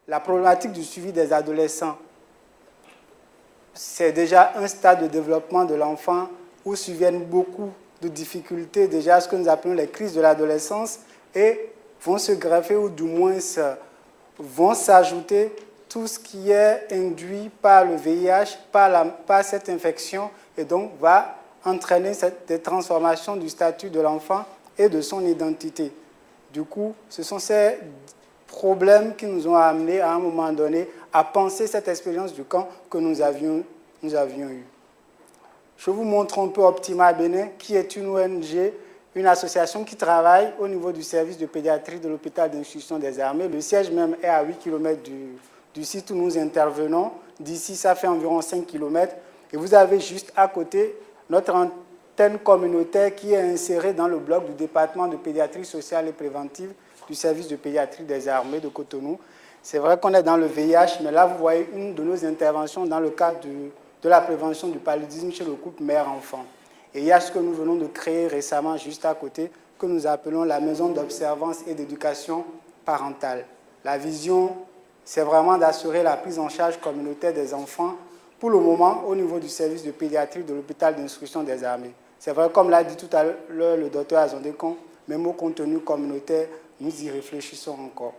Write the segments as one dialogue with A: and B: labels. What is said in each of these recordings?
A: la problématique du suivi des adolescents, c'est déjà un stade de développement de l'enfant où surviennent beaucoup de difficultés, déjà ce que nous appelons les crises de l'adolescence, et vont se greffer ou du moins vont s'ajouter tout ce qui est induit par le VIH, par cette infection, et donc va entraîner des transformations du statut de l'enfant et de son identité. Du coup, ce sont ces problèmes qui nous ont amenés à un moment donné à penser cette expérience du camp que nous avions eue. Je vous montre un peu Optima Bénin, qui est une ONG, une association qui travaille au niveau du service de pédiatrie de l'hôpital d'instruction des armées. Le siège même est à 8 km du site où nous intervenons. D'ici, ça fait environ 5 km. Et vous avez juste à côté notre antenne communautaire qui est insérée dans le bloc du département de pédiatrie sociale et préventive du service de pédiatrie des armées de Cotonou. C'est vrai qu'on est dans le VIH, mais là, vous voyez une de nos interventions dans le cadre de la prévention du paludisme chez le couple mère-enfant. Et il y a ce que nous venons de créer récemment, juste à côté, que nous appelons la maison d'observance et d'éducation parentale. La vision, c'est vraiment d'assurer la prise en charge communautaire des enfants, pour le moment, au niveau du service de pédiatrie de l'hôpital d'instruction des armées. C'est vrai, comme l'a dit tout à l'heure le docteur Azondekon, même au contenu communautaire, nous y réfléchissons encore.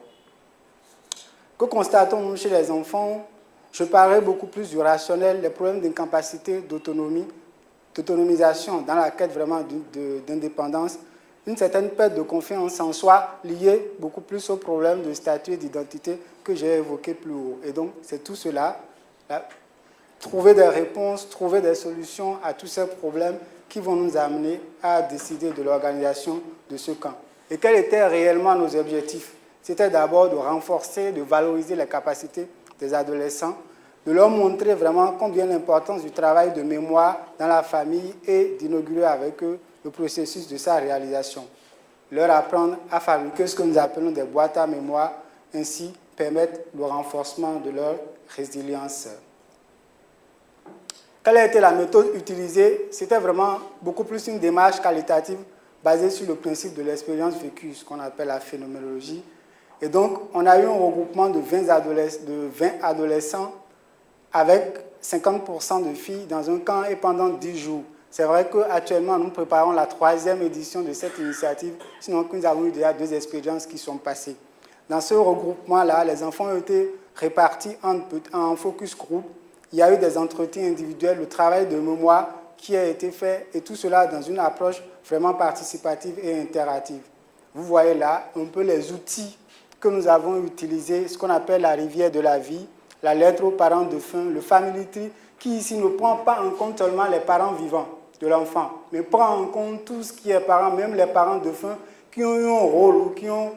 A: Que constatons-nous chez les enfants? Je parlerai beaucoup plus du rationnel, les problèmes d'incapacité, d'autonomisation dans la quête vraiment d'indépendance, une certaine perte de confiance en soi liée beaucoup plus aux problèmes de statut et d'identité que j'ai évoqués plus haut. Et donc, c'est tout cela, trouver des réponses, trouver des solutions à tous ces problèmes qui vont nous amener à décider de l'organisation de ce camp. Et quels étaient réellement nos objectifs? C'était d'abord de renforcer, de valoriser les capacités des adolescents, de leur montrer vraiment combien l'importance du travail de mémoire dans la famille et d'inaugurer avec eux le processus de sa réalisation. Leur apprendre à fabriquer ce que nous appelons des boîtes à mémoire, ainsi permettre le renforcement de leur résilience. Quelle a été la méthode utilisée? C'était vraiment beaucoup plus une démarche qualitative basée sur le principe de l'expérience vécue, ce qu'on appelle la phénoménologie. Et donc, on a eu un regroupement de 20 adolescents avec 50% de filles dans un camp et pendant 10 jours. C'est vrai qu'actuellement, nous préparons la 3e édition de cette initiative, sinon que nous avons eu déjà 2 expériences qui sont passées. Dans ce regroupement-là, les enfants ont été répartis en focus group. Il y a eu des entretiens individuels, le travail de mémoire qui a été fait, et tout cela dans une approche vraiment participative et interactive. Vous voyez là un peu les outils que nous avons utilisés, ce qu'on appelle la rivière de la vie, la lettre aux parents de fin, le family tree, qui ici ne prend pas en compte seulement les parents vivants de l'enfant, mais prend en compte tout ce qui est parents, même les parents de fin, qui ont eu un rôle ou qui ont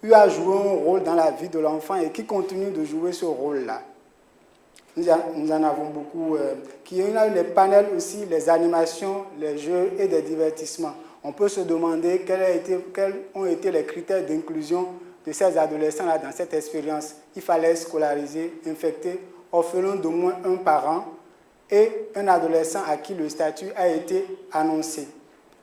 A: eu à jouer un rôle dans la vie de l'enfant et qui continuent de jouer ce rôle-là. Nous en avons beaucoup. Il y a eu les panels aussi, les animations, les jeux et des divertissements. On peut se demander quels ont été les critères d'inclusion de ces adolescents-là dans cette expérience. Il fallait scolariser, infecter, orphelin d'au moins un parent et un adolescent à qui le statut a été annoncé.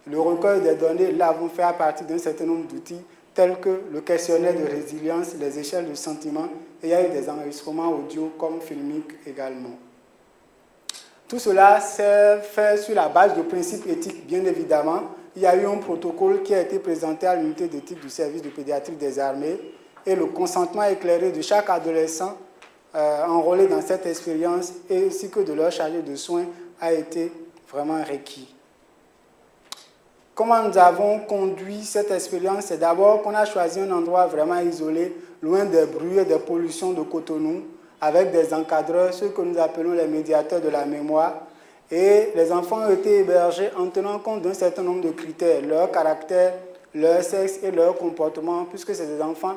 A: Le recueil des données, là, vont faire partie d'un certain nombre d'outils tels que le questionnaire de résilience, les échelles de sentiments, et il y a eu des enregistrements audio comme filmiques également. Tout cela s'est fait sur la base de principes éthiques, bien évidemment. Il y a eu un protocole qui a été présenté à l'unité d'éthique du service de pédiatrie des armées et le consentement éclairé de chaque adolescent enrôlé dans cette expérience ainsi que de leur chargé de soins a été vraiment requis. Comment nous avons conduit cette expérience? C'est d'abord qu'on a choisi un endroit vraiment isolé, loin des bruits et des pollutions de Cotonou, avec des encadreurs, ceux que nous appelons les médiateurs de la mémoire. Et les enfants ont été hébergés en tenant compte d'un certain nombre de critères, leur caractère, leur sexe et leur comportement, puisque c'est des enfants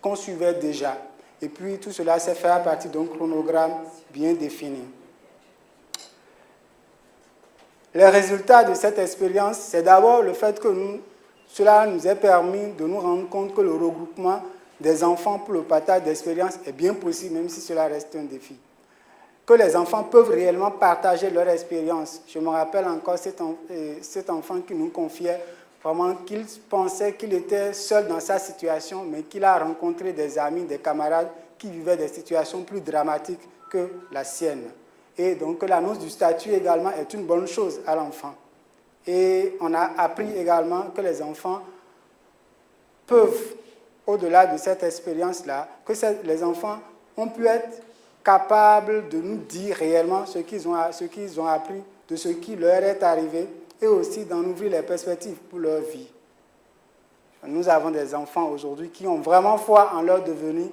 A: qu'on suivait déjà. Et puis tout cela s'est fait à partir d'un chronogramme bien défini. Les résultats de cette expérience, c'est d'abord le fait que cela nous a permis de nous rendre compte que le regroupement des enfants pour le partage d'expérience est bien possible, même si cela reste un défi. Que les enfants peuvent réellement partager leur expérience. Je me rappelle encore cet enfant qui nous confiait vraiment qu'il pensait qu'il était seul dans sa situation, mais qu'il a rencontré des amis, des camarades qui vivaient des situations plus dramatiques que la sienne. Et donc l'annonce du statut également est une bonne chose à l'enfant. Et on a appris également que les enfants peuvent, au-delà de cette expérience-là, que les enfants ont pu être capables de nous dire réellement ce qu'ils ont appris, de ce qui leur est arrivé, et aussi d'en ouvrir les perspectives pour leur vie. Nous avons des enfants aujourd'hui qui ont vraiment foi en leur devenir,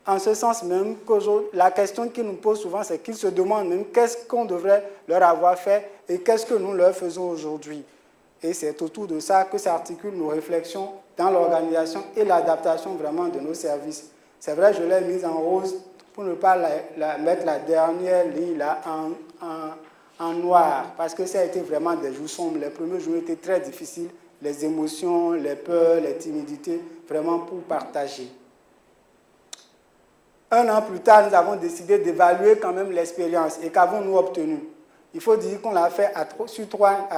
A: en ce sens même que la question qu'ils nous posent souvent, c'est qu'ils se demandent même qu'est-ce qu'on devrait leur avoir fait et qu'est-ce que nous leur faisons aujourd'hui. Et c'est autour de ça que s'articulent nos réflexions dans l'organisation et l'adaptation vraiment de nos services. C'est vrai, je l'ai mise en rose pour ne pas mettre la dernière ligne là en noir, parce que ça a été vraiment des jours sombres. Les premiers jours étaient très difficiles, les émotions, les peurs, les timidités, vraiment pour partager. Un an plus tard, nous avons décidé d'évaluer quand même l'expérience. Et qu'avons-nous obtenu? Il faut dire qu'on l'a fait à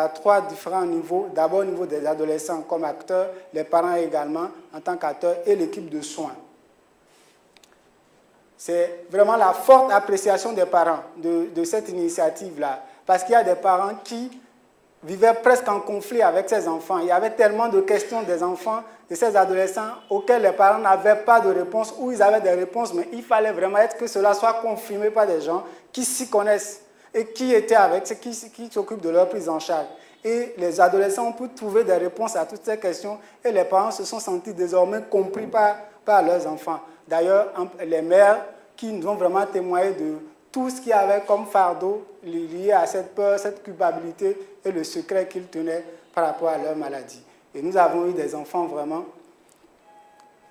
A: trois différents niveaux. D'abord au niveau des adolescents comme acteurs, les parents également en tant qu'acteurs et l'équipe de soins. C'est vraiment la forte appréciation des parents de cette initiative-là. Parce qu'il y a des parents qui vivaient presque en conflit avec ces enfants. Il y avait tellement de questions des enfants, de ces adolescents, auxquels les parents n'avaient pas de réponse, ou ils avaient des réponses, mais il fallait vraiment que cela soit confirmé par des gens qui s'y connaissent et qui étaient avec, qui s'occupent de leur prise en charge. Et les adolescents ont pu trouver des réponses à toutes ces questions et les parents se sont sentis désormais compris par leurs enfants. D'ailleurs, les mères qui nous ont vraiment témoigné de tout ce qu'il y avait comme fardeau lié à cette peur, cette culpabilité et le secret qu'ils tenaient par rapport à leur maladie. Et nous avons eu des enfants vraiment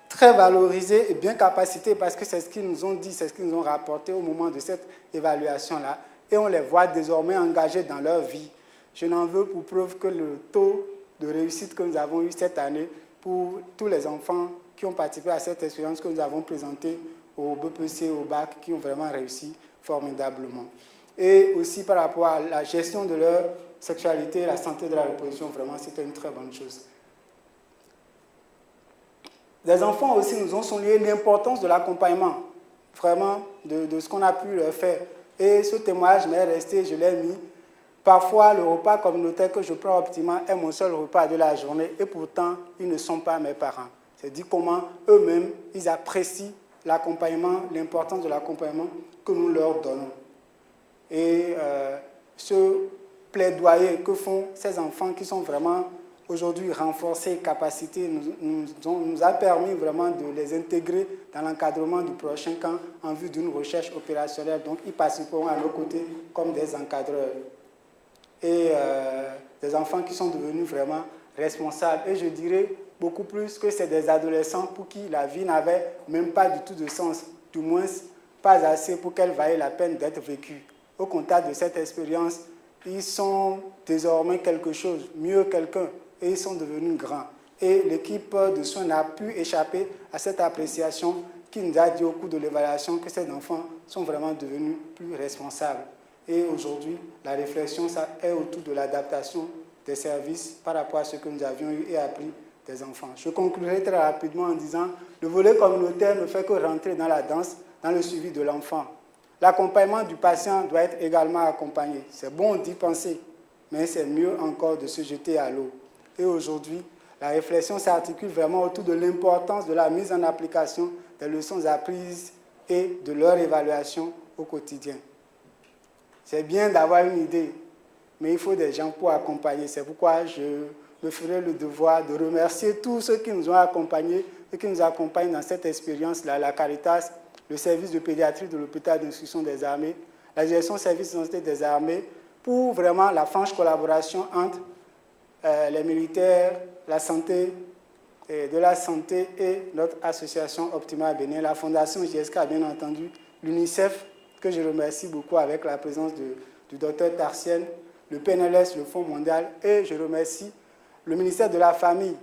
A: très valorisés et bien capacités parce que c'est ce qu'ils nous ont dit, c'est ce qu'ils nous ont rapporté au moment de cette évaluation-là. Et on les voit désormais engagés dans leur vie. Je n'en veux pour preuve que le taux de réussite que nous avons eu cette année pour tous les enfants qui ont participé à cette expérience que nous avons présentée au BPC, au BAC, qui ont vraiment réussi formidablement. Et aussi par rapport à la gestion de leur sexualité, la santé de la reproduction, vraiment, c'était une très bonne chose. Les enfants aussi nous ont souligné l'importance de l'accompagnement, vraiment, de ce qu'on a pu leur faire. Et ce témoignage m'est resté, je l'ai mis. Parfois, le repas communautaire que je prends optimalement est mon seul repas de la journée, et pourtant, ils ne sont pas mes parents. C'est dit comment eux-mêmes, ils apprécient l'accompagnement, l'importance de l'accompagnement que nous leur donnons. Et ce plaidoyer que font ces enfants qui sont vraiment aujourd'hui renforcés, capacités, nous a permis vraiment de les intégrer dans l'encadrement du prochain camp en vue d'une recherche opérationnelle. Donc, ils participeront à nos côtés comme des encadreurs. Et des enfants qui sont devenus vraiment responsables. Et je dirais beaucoup plus que c'est des adolescents pour qui la vie n'avait même pas du tout de sens, du moins pas assez pour qu'elle vaille la peine d'être vécue. Au contact de cette expérience, ils sont désormais quelque chose, mieux quelqu'un, et ils sont devenus grands. Et l'équipe de soins n'a pu échapper à cette appréciation qui nous a dit au cours de l'évaluation que ces enfants sont vraiment devenus plus responsables. Et aujourd'hui, la réflexion ça est autour de l'adaptation des services par rapport à ce que nous avions eu et appris des enfants. Je conclurai très rapidement en disant le volet communautaire ne fait que rentrer dans la danse, dans le suivi de l'enfant. L'accompagnement du patient doit être également accompagné. C'est bon d'y penser, mais c'est mieux encore de se jeter à l'eau. Et aujourd'hui, la réflexion s'articule vraiment autour de l'importance de la mise en application des leçons apprises et de leur évaluation au quotidien. C'est bien d'avoir une idée, mais il faut des gens pour accompagner. C'est pourquoi je me ferai le devoir de remercier tous ceux qui nous ont accompagnés et qui nous accompagnent dans cette expérience-là, la Caritas, le service de pédiatrie de l'hôpital d'instruction des armées, la direction service de santé des armées, pour vraiment la franche collaboration entre les militaires, la santé, de la santé et notre association Optima Bénin, la fondation JSK, bien entendu, l'UNICEF, que je remercie beaucoup avec la présence du docteur Tarsienne, le PNLS, le Fonds mondial, et je remercie le ministère de la Famille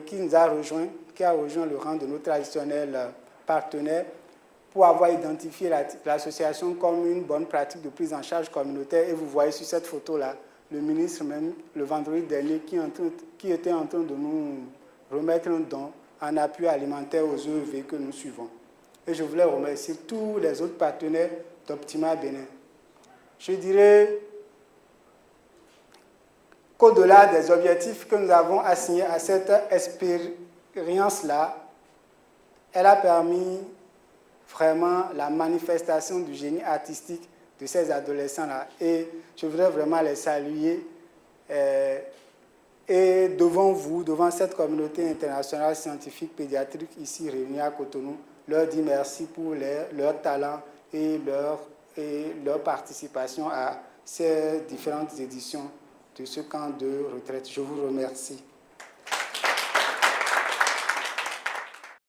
A: qui nous a rejoint, qui a rejoint le rang de nos traditionnels partenaires pour avoir identifié l'association comme une bonne pratique de prise en charge communautaire. Et vous voyez sur cette photo-là le ministre même le vendredi dernier qui était en train de nous remettre un don en appui alimentaire aux œuvres que nous suivons. Et je voulais remercier tous les autres partenaires d'Optima Bénin. Je dirais qu'au-delà des objectifs que nous avons assignés à cette expérience-là, elle a permis vraiment la manifestation du génie artistique de ces adolescents-là. Et je voudrais vraiment les saluer et devant vous, devant cette communauté internationale scientifique pédiatrique ici réunie à Cotonou, leur dire merci pour leur talent et leur participation à ces différentes éditions de ce camp de retraite. Je vous remercie.